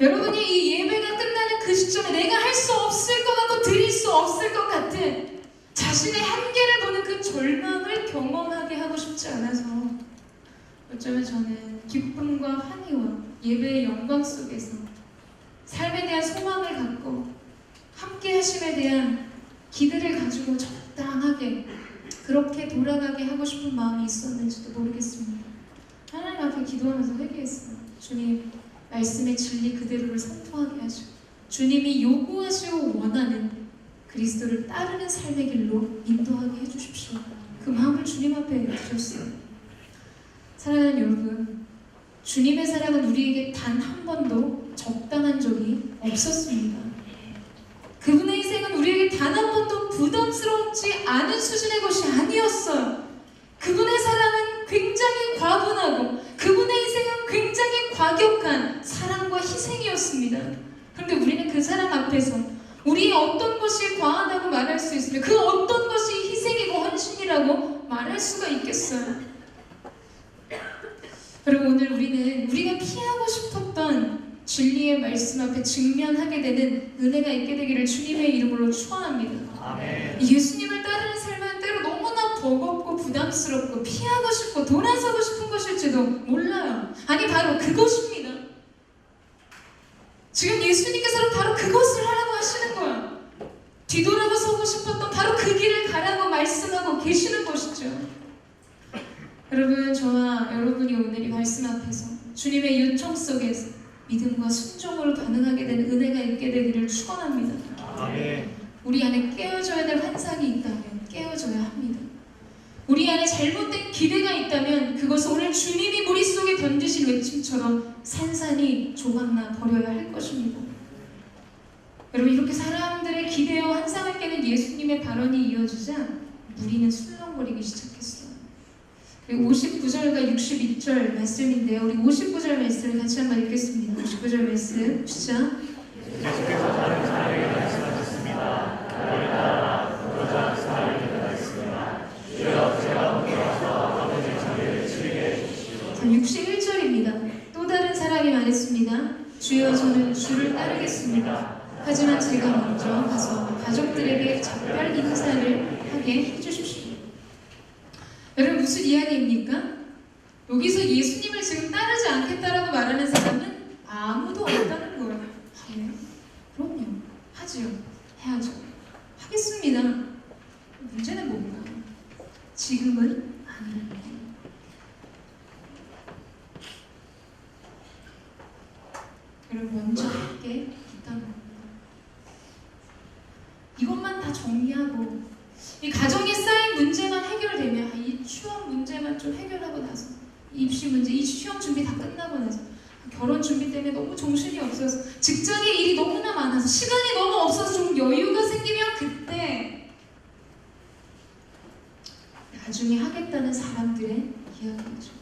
여러분이 이 예배가 끝나는 그 시점에 내가 할 수 없을 것 같고 드릴 수 없을 것 같은 자신의 한계를 보는 그 절망을 경험하게 하고 싶지 않아서 어쩌면 저는 기쁨과 환희와 예배의 영광 속에서 삶에 대한 소망을 갖고 함께 하심에 대한 기대를 가지고 적당하게 그렇게 돌아가게 하고 싶은 마음이 있었는지도 모르겠습니다. 하나님 앞에 기도하면서 회개했어요. 주님, 말씀의 진리 그대로를 선포하게 하시고 주님이 요구하시고 원하는 그리스도를 따르는 삶의 길로 인도하게 해주십시오. 그 마음을 주님 앞에 드렸어요. 사랑하는 여러분, 주님의 사랑은 우리에게 단 한 번도 적당한 적이 없었습니다. 그분의 희생은 우리에게 단 한 번도 부담스럽지 않은 수준의 것이 아니었어요. 그분의 사랑은 굉장히 과분하고 그분의 희생은 굉장히 과격한 사랑과 희생이었습니다. 그런데 우리는 그 사랑 앞에서 우리의 어떤 것이 과하다고 말할 수 있으며 그 어떤 것이 희생이고 헌신이라고 말할 수가 있겠어요? 여러분, 오늘 우리는 우리가 피하고 싶었던 진리의 말씀 앞에 직면하게 되는 은혜가 있게 되기를 주님의 이름으로 축원합니다. 아멘. 예수님을 따르는 삶은 때로 너무나 버겁고 부담스럽고 피하고 싶고 돌아서고 싶은 것일지도 몰라요. 아니, 바로 그것입니다. 지금 예수님께서는 바로 그것을 하라고 하시는 거예요. 뒤돌아서 서고 싶었던 바로 그 길을 가라고 말씀하고 계시는 것이죠. 여러분, 저와 여러분이 오늘 이 말씀 앞에서 주님의 요청 속에서 믿음과 순종으로 반응하게 되는 은혜가 있게 되기를 축원합니다. 아멘. 우리 안에 깨어져야 될 환상이 있다면 깨어져야 합니다. 우리 안에 잘못된 기대가 있다면 그것을 오늘 주님이 머릿속에 던지신 외침처럼 산산이 조각나 버려야 할 것입니다. 여러분, 이렇게 사람들의 기대와 환상을 깨는 예수님의 발언이 이어지자 무리는 술렁거리기 시작했어요. 그리고 59절과 62절 말씀인데요. 우리 59절 말씀을 같이 한번 읽겠습니다. 59절 말씀 시작. 예수께서 다른 사람에게 말씀하셨습니다. 나를 따라 그러자 사람에게 말했습니다. 주여 제가 함께 와서 아버지의 자리를 치르게 해주시오. 61절입니다. 또 다른 사람이 말했습니다. 주여 저는 주를 따르겠습니다. 하지만 제가 먼저 가서 가족들에게 작별 인사를 하게 해주십시오. 여러분, 무슨 이야기입니까? 여기서 예수님을 지금 따르지 않겠다라고 말하는 사람은 아무도 없다는 거예요. 네, 그럼요. 하지요. 해야죠. 하겠습니다. 문제는 뭔가? 지금은 아니라는 거예요. 여러분, 먼저 할게 있다는 겁니다. 이것만 다 정리하고 이 가정에 쌓인 문제만 해결되면 이 추억 문제만 좀 해결하고 나서 입시 문제, 이 시험 준비 다 끝나고 나서 결혼 준비 때문에 너무 정신이 없어서 직장에 일이 너무나 많아서 시간이 너무 없어서 좀 여유가 생기면 그때 나중에 하겠다는 사람들의 이야기죠.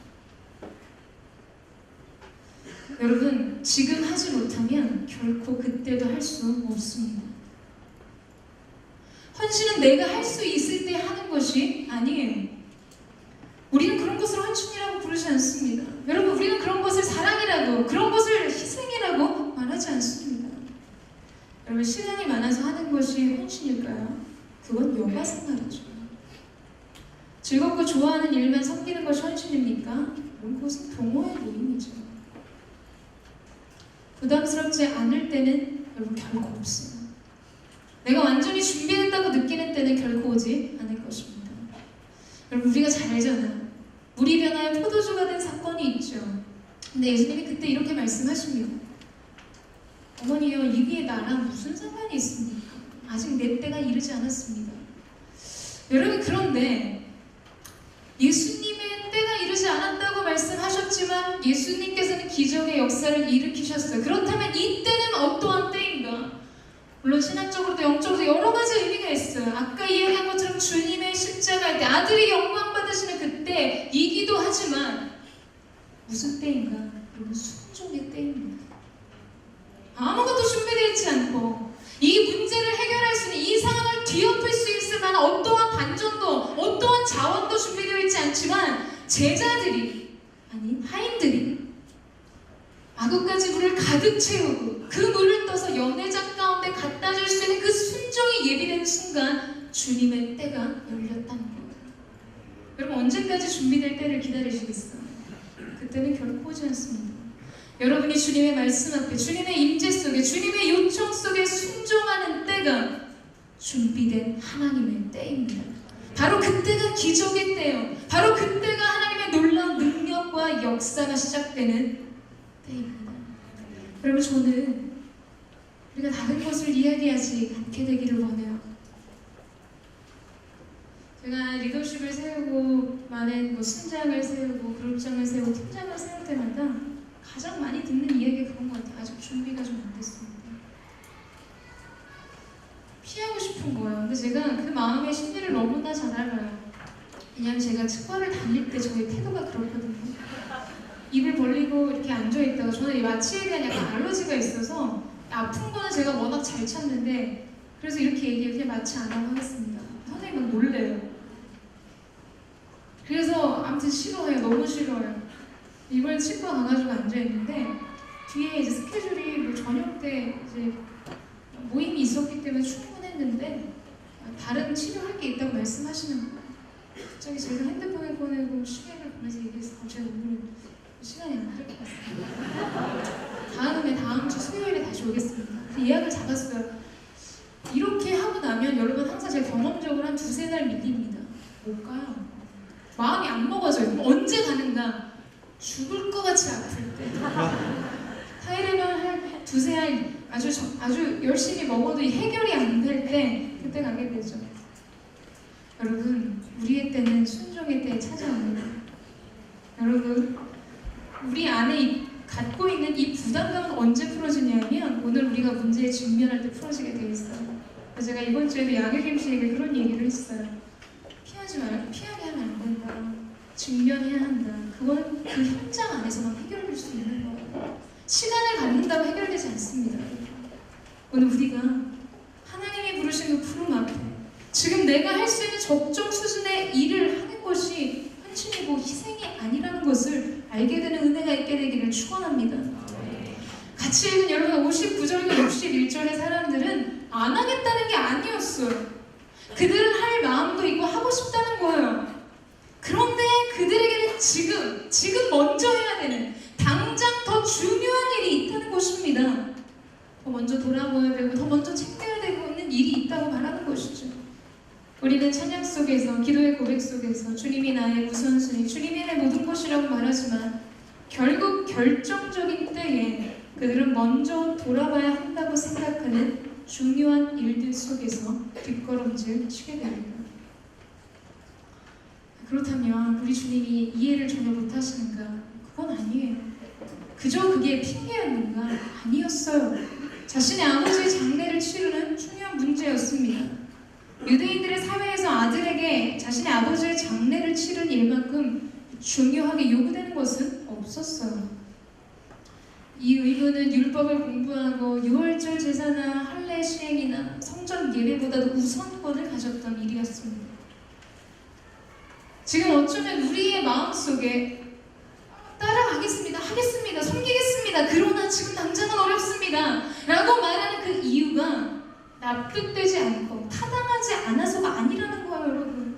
여러분, 지금 하지 못하면 결코 그때도 할 수 없습니다. 헌신은 내가 할 수 있을 때 하는 것이 아니에요. 우리는 그런 것을 헌신이라고 부르지 않습니다. 여러분, 우리는 그런 것을 사랑이라고, 그런 것을 희생이라고 말하지 않습니다. 여러분, 시간이 많아서 하는 것이 헌신일까요? 그건 여가 생활이죠. 즐겁고 좋아하는 일만 섬기는 것이 헌신입니까? 그것은 동호회 모임이죠. 부담스럽지 않을 때는 여러분 결코 없어요. 내가 완전히 준비됐다고 느끼는 때는 결코 오지 않을 것입니다. 여러분, 우리가 잘 알잖아요. 물이 변하여 포도주가 된 사건이 있죠. 근데 예수님이 그때 이렇게 말씀하십니다. 어머니요, 이게 나랑 무슨 상관이 있습니까? 아직 내 때가 이르지 않았습니다. 여러분, 그런데 예수님의 때가 이르지 않았다고 말씀하셨지만 예수님께서는 기적의 역사를 일으키셨어요. 그렇다면 이 때는 어떠한 때인가? 물론 신학적으로도 영적으로도 여러 가지 의미가 있어요. 아까 이야기한 것처럼 주님의 십자가일 때, 아들이 영광 받으시는 그때이기도 하지만 무슨 때인가? 여러분, 순종의 때입니다. 아무것도 준비되어 있지 않고 이 문제를 해결할 수 있는, 이 상황을 뒤엎을 수 있을 만한 어떠한 반전도, 어떠한 자원도 준비되어 있지 않지만 제자들이, 아니 하인들이 아구까지 물을 가득 채우고 그 물을 떠서 연회장 가운데 갖다 줄 수 있는 그 순종이 예비된 순간 주님의 때가 열렸다는 거예요. 여러분, 언제까지 준비될 때를 기다리시겠어요? 그때는 결코 오지 않습니다. 여러분이 주님의 말씀 앞에, 주님의 임재 속에, 주님의 요청 속에 순종하는 때가 준비된 하나님의 때입니다. 바로 그때가 기적의 때예요. 바로 그때가 하나님의 놀라운 능력과 역사가 시작되는 때입니다. 여러분, 저는 우리가 다른 것을 이야기하지 않게 되기를 원해요. 제가 리더십을 세우고 많은 뭐 순장을 세우고 그룹장을 세우고 팀장을 세울 때마다 가장 많이 듣는 이야기가 그런 것 같아요. 아직 준비가 좀 안 됐습니다. 피하고 싶은 거예요. 근데 제가 그 마음의 심리를 너무나 잘 알아요. 왜냐면 제가 치과를 다닐 때 저의 태도가 그렇거든요. 입을 벌리고 이렇게 앉아있다가 저는 이 마취에 대한 약간 알러지가 있어서 아픈 거는 제가 워낙 잘 참는데 그래서 이렇게 얘기해요. 그냥 마취 안 하고 하겠습니다. 선생님 막 놀래요. 그래서 아무튼 싫어해요. 너무 싫어요. 이번에 치과 가가지고 앉아있는데 뒤에 이제 스케줄이 뭐 저녁 때 이제 모임이 있었기 때문에 충분했는데 다른 치료할 게 있다고 말씀하시는 거예요. 갑자기 제가 핸드폰을 꺼내고 시계를 보면서 얘기해서 제가 오늘은 시간이 안 될 것 같습니다. 다음 주 수요일에 다시 오겠습니다. 그 예약을 잡았어요. 이렇게 하고 나면 여러분 항상 제가 경험적으로 한 2-3달 밀립니다. 못 가요. 마음이 안 먹어져요. 그럼 언제 가는가? 죽을 것 같이 아플 때. 타이레놀 한 2-3알 아주 열심히 먹어도 해결이 안 될 때 그때 가게 되죠. 여러분, 우리의 때는 순종의 때에 찾아옵니다. 여러분, 우리 안에 갖고 있는 이 부담감은 언제 풀어지냐면 오늘 우리가 문제에 직면할 때 풀어지게 돼 있어요. 제가 이번 주에도 양혜김 씨에게 그런 얘기를 했어요. 피하게 하면 안 된다. 직면해야 한다. 그건 그 현장 안에서만 해결될 수 있는 거예요. 시간을 갖는다고 해결되지 않습니다. 오늘 우리가 하나님이 부르신 그 부름 앞에 지금 내가 할 수 있는 적정 수준의 일을 하는 것이 헌신이고 희생이 아니라는 것을 알게 되는 은혜가 있게 되기를 축원합니다. 같이 읽은 여러분 59절과 61절의 사람들은 안 하겠다는 게 아니었어요. 그들은 할 마음도 있고 하고 싶다는 거예요. 그런데 그들에게는 지금 먼저 해야 되는 당장 더 중요한 일이 있다는 것입니다. 더 먼저 돌아보아야 되고 더 먼저 챙겨야 되고 있는 일이 있다고 말하는 것이죠. 우리는 찬양 속에서 기도의 고백 속에서 주님이 나의 우선순위, 주님이 내 모든 것이라고 말하지만 결국 결정적인 때에 그들은 먼저 돌아봐야 한다고 생각하는 중요한 일들 속에서 뒷걸음질 치게 됩니다. 그렇다면 우리 주님이 이해를 전혀 못하시는가? 그건 아니에요. 그저 그게 핑계였는가? 아니었어요. 자신의 아버지의 장례를 치르는 중요한 문제였습니다. 유대인들의 사회에서 아들에게 자신의 아버지의 장례를 치른 일만큼 중요하게 요구되는 것은 없었어요. 이 의무는 율법을 공부하고 유월절 제사나 할례 시행이나 성전 예배보다도 우선권을 가졌던 일이었습니다. 지금 어쩌면 우리의 마음속에 따라가겠습니다, 하겠습니다, 섬기겠습니다, 그러나 지금 당장은 어렵습니다 라고 말하는 그 이유가 납득되지 않고 타당하지 않아서가 아니라는 거예요. 여러분,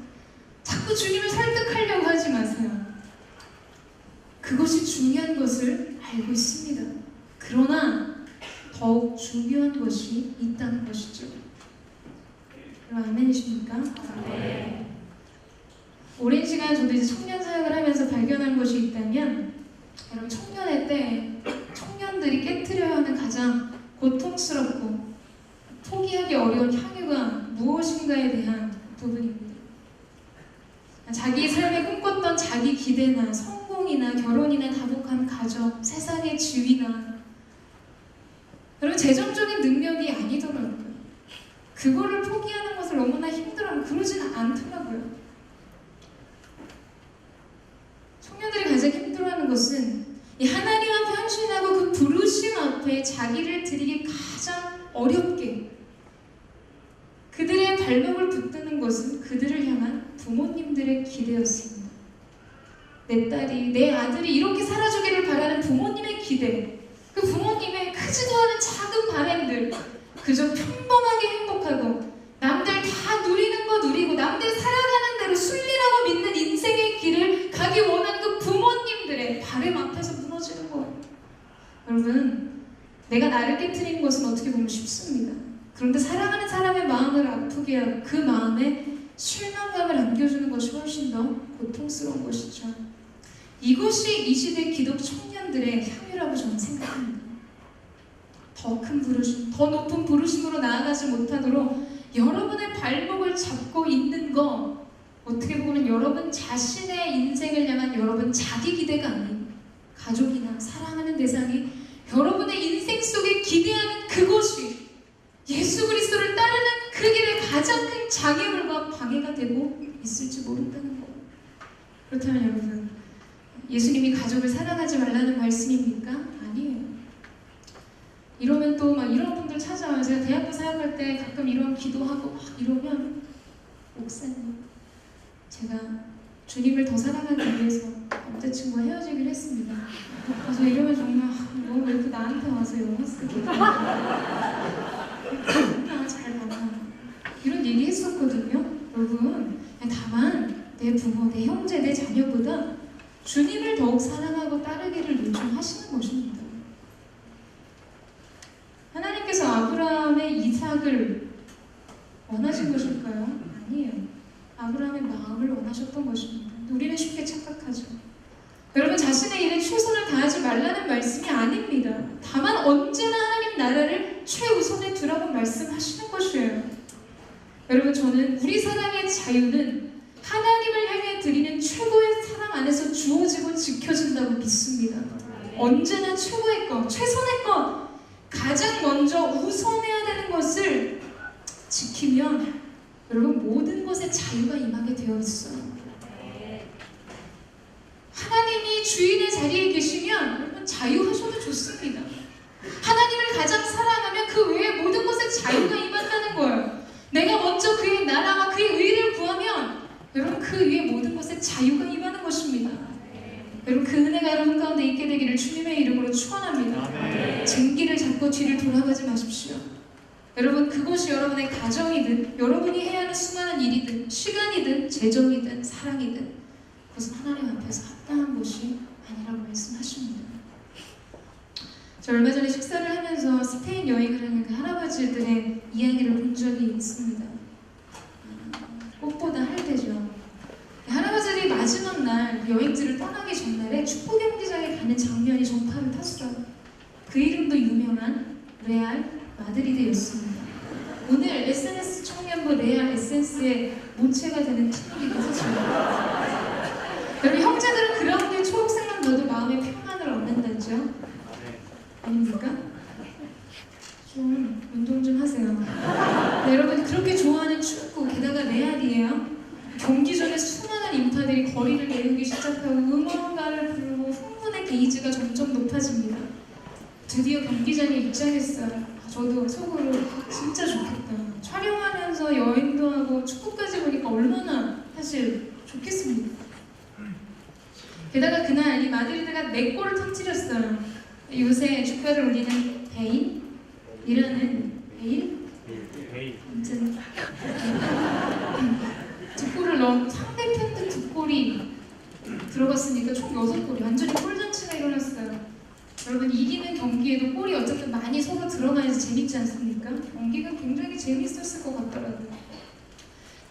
자꾸 주님을 설득하려고 하지 마세요. 그것이 중요한 것을 알고 있습니다. 그러나 더욱 중요한 것이 있다는 것이죠. 여러분 아멘이십니까? 네. 오랜 시간 저도 이제 청년 사역을 하면서 발견한 것이 있다면, 여러분 청년의 때 청년들이 깨트려야 하는 가장 고통스럽고 포기하기 어려운 향유가 무엇인가에 대한 부분입니다. 자기 삶에 꿈꿨던 자기 기대나 성공이나 결혼이나 다복한 가정, 세상의 지위나 여러분 재정적인 능력이 아니더라고요. 그거를 포기하는 것을 너무나 힘들어하고 그러지는 않더라고요. 청년들이 가장 힘들어하는 것은 이 하나님 앞에 헌신하고 그 부르심 앞에 자기를 드리기 가장 어렵게 그들의 발목을 붙드는 것은 그들을 향한 부모님들의 기대였습니다. 내 딸이, 내 아들이 이렇게 살아주기를 바라는 부모님의 기대, 그 부모님의 크지도 않은 작은 바람들, 그저 평범하게 행복하고 남들 다 누리는 거 누리고 남들 살아가는 대로 순리라고 믿는 인생의 길을 가기 원하는 그 부모님들의 바람 앞에서 무너지는 거예요. 여러분, 내가 나를 깨트린 것은 어떻게 보면 쉽습니다. 그런데 사랑하는 사람의 마음을 아프게 하고 그 마음에 실망감을 안겨주는 것이 훨씬 더 고통스러운 것이죠. 이것이 이 시대 기독 청년들의 향유라고 저는 생각합니다. 더 큰 부르심, 더 높은 부르심으로 나아가지 못하도록 여러분의 발목을 잡고 있는 거, 어떻게 보면 여러분 자신의 인생을 향한 여러분 자기 기대가 아닌 가족이나 사랑하는 대상이 여러분의 인생 속에 기대하는 그것이 예수 그리스도를 따르는 그 길의 가장 큰 장애물과 방해가 되고 있을지 모른다는 거예요. 그렇다면 여러분, 예수님이 가족을 사랑하지 말라는 말씀입니까? 아니에요. 이러면 또 막 이런 분들 찾아와요. 제가 대학교 사역할 때 가끔 이런 기도하고 막 이러면, 목사님, 제가 주님을 더 사랑하기 위해서 남자친구와 헤어지기로 했습니다. 그래서 이러면 정말 너 왜 이렇게 나한테 와서 영어 쓰기 잘 만나 이런 얘기 했었거든요. 여러분, 다만 내 부모, 내 형제, 내 자녀보다 주님을 더욱 사랑하고 따르기를 요청하시는 것입니다. 하나님께서 아브라함의 이삭을 원하신 것일까요? 아니에요. 아브라함의 마음을 원하셨던 것입니다. 우리는 쉽게 착각하죠. 여러분, 자신의 일에 최선을 다하지 말라는 말씀이 아닙니다. 다만 언제나 하나님 나라를 최우선에 두라고 말씀하시는 것이에요. 여러분, 저는 우리 사랑의 자유는 하나님을 향해 드리는 최고의 사랑 안에서 주어지고 지켜진다고 믿습니다. 언제나 최고의 것, 최선의 것, 가장 먼저 우선해야 되는 것을 지키면 여러분 모든 것에 자유가 임하게 되어 있어요. 하나님이 주인의 자리에 계시면 여러분 자유하셔도 좋습니다. 하나님을 가장 사랑하면 그 외의 모든 것에 자유가 임한다는 거예요. 내가 먼저 그의 나라와 그의 의를 구하면 여러분 그 위에 모든 것에 자유가 임하는 것입니다. 여러분 그 은혜가 여러분 가운데 있게 되기를 주님의 이름으로 축원합니다. 쟁기를 잡고 뒤를 돌아가지 마십시오. 여러분 그것이 여러분의 가정이든 여러분이 해야 하는 수많은 일이든 시간이든 재정이든 사랑이든 그것은 하나님 앞에서 합당한 것이 아니라고 말씀하십니다. 저 얼마 전에 식사를 하면서 스페인 여행을 하는 그 할아버지들의 이야기를 본 적이 있습니다. 꽃보다 할대죠. 할아버지들이 마지막 날 여행지를 떠나기 전날에 축구 경기장에 가는 장면이 전파를 탔어요. 그 이름도 유명한 레알 마드리드였습니다. 오늘 SNS 청년부 레알 에센스의 모체가 되는 팀이기도 하죠. 여러분 형제들은 그라운드에 초록색만 넣어도 마음의 평안을 얻는다죠? 아닙니까? 좀 운동 좀 하세요. 네, 여러분 그렇게 좋아하는 축구 게다가 레알이에요. 경기 전에 수많은 인파들이 거리를 내우기 시작하고 응원가를 부르고 흥분의 게이지가 점점 높아집니다. 드디어 경기장에 입장했어요. 저도 속으로 진짜 좋겠다. 촬영하면서 여행도 하고 축구까지 보니까 얼마나 사실 좋겠습니까? 게다가 그날 이 마드리드가 4골을 터뜨렸어요. 요새 주가를 올리는 베인이라는 아무튼 2골을 넣은 상대편도 2골이 들어갔으니까 총 6골이 완전히 골잔치가 일어났어요. 여러분 이기는 경기에도 골이 어쨌든 많이 서로 들어가야지 재밌지 않습니까? 경기가 굉장히 재밌었을 것 같더라고요.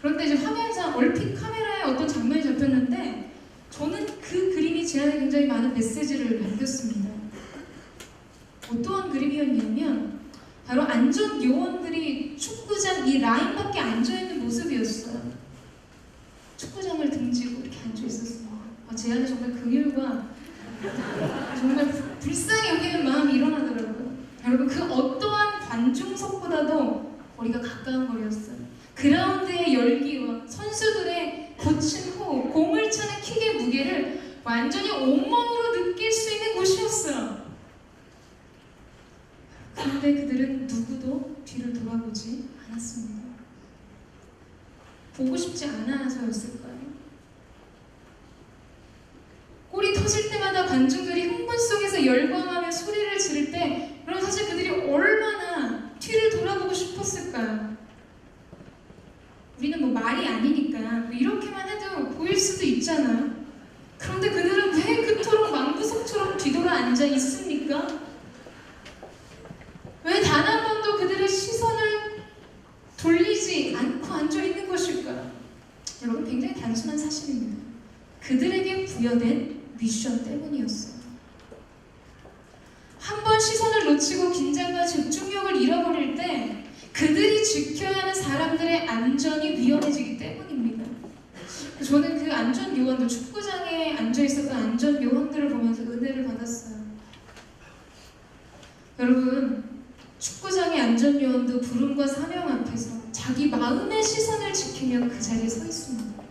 그런데 이제 화면상 얼핏 카메라에 어떤 장면이 잡혔는데 저는 그 그림이 제 안에 굉장히 많은 메시지를 남겼습니다. 어떠한 그림이었냐면 바로 안전 요원들이 축구장 이 라인 밖에 앉아있는 모습이었어요. 축구장을 등지고 이렇게 앉아있었어요. 제 안에 정말 긍휼과 정말 불쌍히 여기는 마음이 일어나더라고요. 여러분 그 어떠한 관중석보다도 거리가 가까운 거리였어요. 그라운드의 열기와 선수들의 거친 호흡, 공을 차는 킥의 무게를 완전히 온몸으로 느낄 수 있는 곳이었어요. 그런데 그들은 누구도 뒤를 돌아보지 않았습니다. 보고 싶지 않아서였을까요? 골이 터질 때마다 관중들이 흥분 속에서 열광하며 소리를 지를 때 여러분 사실 그들이 얼마나 뒤를 돌아보고 싶었을까요? 우리는 뭐 말이 아니니까 뭐 이렇게만 해도 보일 수도 있잖아요. 그런데 그들은 왜 그토록 망부석처럼 뒤돌아 앉아 있습니까? 왜 단 한 번도 그들의 시선을 돌리지 않고 앉아 있는 것일까요? 여러분 굉장히 단순한 사실입니다. 그들에게 부여된 미션 때문이었어요. 한 번 시선을 놓치고 긴장과 집중력을 잃어버릴 때 그들이 지켜야 하는 사람들의 안전이 위험해지기 때문입니다. 저는 그 안전 요원들, 축구장에 앉아 있었던 안전 요원들을 보면서 은혜를 받았어요. 여러분, 축구장의 안전 요원도 부름과 사명 앞에서 자기 마음의 시선을 지키며 그 자리에 서 있습니다.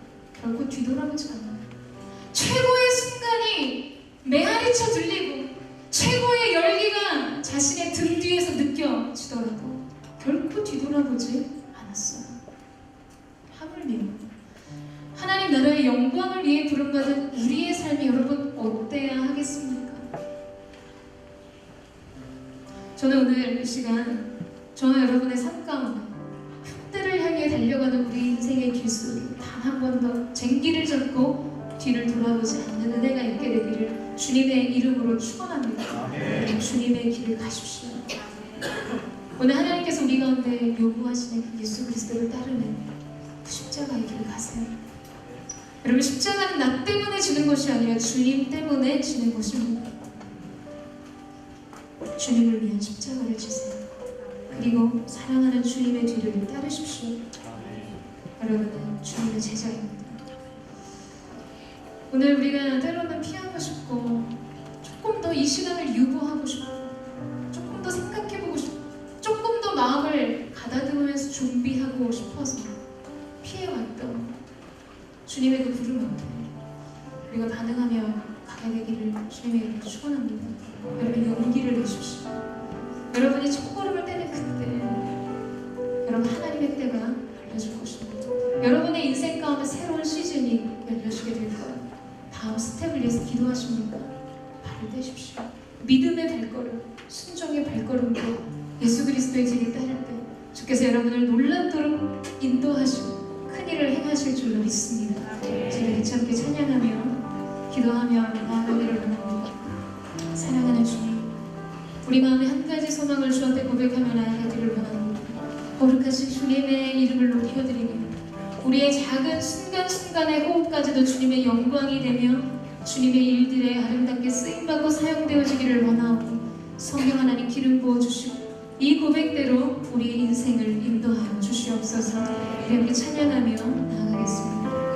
결코 뒤돌아보지 않아요. 최고의 순간이 메아리쳐 들리고 최고의 열기가 자신의 등 뒤에서 느껴지더라도 결코 뒤돌아보지 않았어요. 하물며 하나님 나라의 영광을 위해 부름받은 우리의 삶이 여러분 어때야 하겠습니까? 저는 오늘 이 시간 저와 여러분의 삶 가운데 현대를 향해 달려가는 우리 인생의 길 속에 단 한 번 더 쟁기를 잡고 뒤를 돌아보지 않는 은혜가 있게 되기를 주님의 이름으로 축원합니다. 주님의 길을 가십시오. 오늘 하나님께서 우리 가운데 요구하시는 그 예수 그리스도를 따르는 그 십자가의 길을 가세요. 여러분, 십자가는 나 때문에 지는 것이 아니라 주님 때문에 지는 것입니다. 주님을 위한 십자가를 지세요. 그리고 사랑하는 주님의 뒤를 따르십시오. 여러분은 주님의 제자입니다. 오늘 우리가 때로는 피하고 싶고 조금 더 이 시간을 유보하고 싶고 조금 더 생각해보고 싶고 조금 더 마음을 가다듬으면서 준비하고 싶어서 피해왔던 주님의 그 부름 앞에 우리가 반응하며 가게 되기를 주님의 이름으로 축원합니다. 여러분, 용기를 내십시오. 여러분이 첫걸음을 떼는 그때 여러분 하나님의 때가 열려줄 것입니다. 여러분의 인생 가운데 새로운 시즌이 열려지게 될 거예요. 다음 스텝을 위해서 기도하십니까? 발을 떼십시오. 믿음의 발걸음, 순종의 발걸음으로 예수 그리스도의 길을 따를 때 주께서 여러분을 놀랍도록 인도하시고 큰 일을 행하실 줄로 믿습니다. 제가 이참게 찬양하며 기도하며 나아가기를 원합니다. 사랑하는 주님, 우리 마음에 한 가지 소망을 주한테 고백하며 나아가기를 원합니다. 거룩하신 주님의 이름을 높여드리며 우리의 작은 순간순간의 호흡까지도 주님의 영광이 되며 주님의 일들에 아름답게 쓰임받고 사용되어지기를 원하오니 성령 하나님 기름 부어주시고 이 고백대로 우리의 인생을 인도하여 주시옵소서. 우리 함께 찬양하며 나아가겠습니다.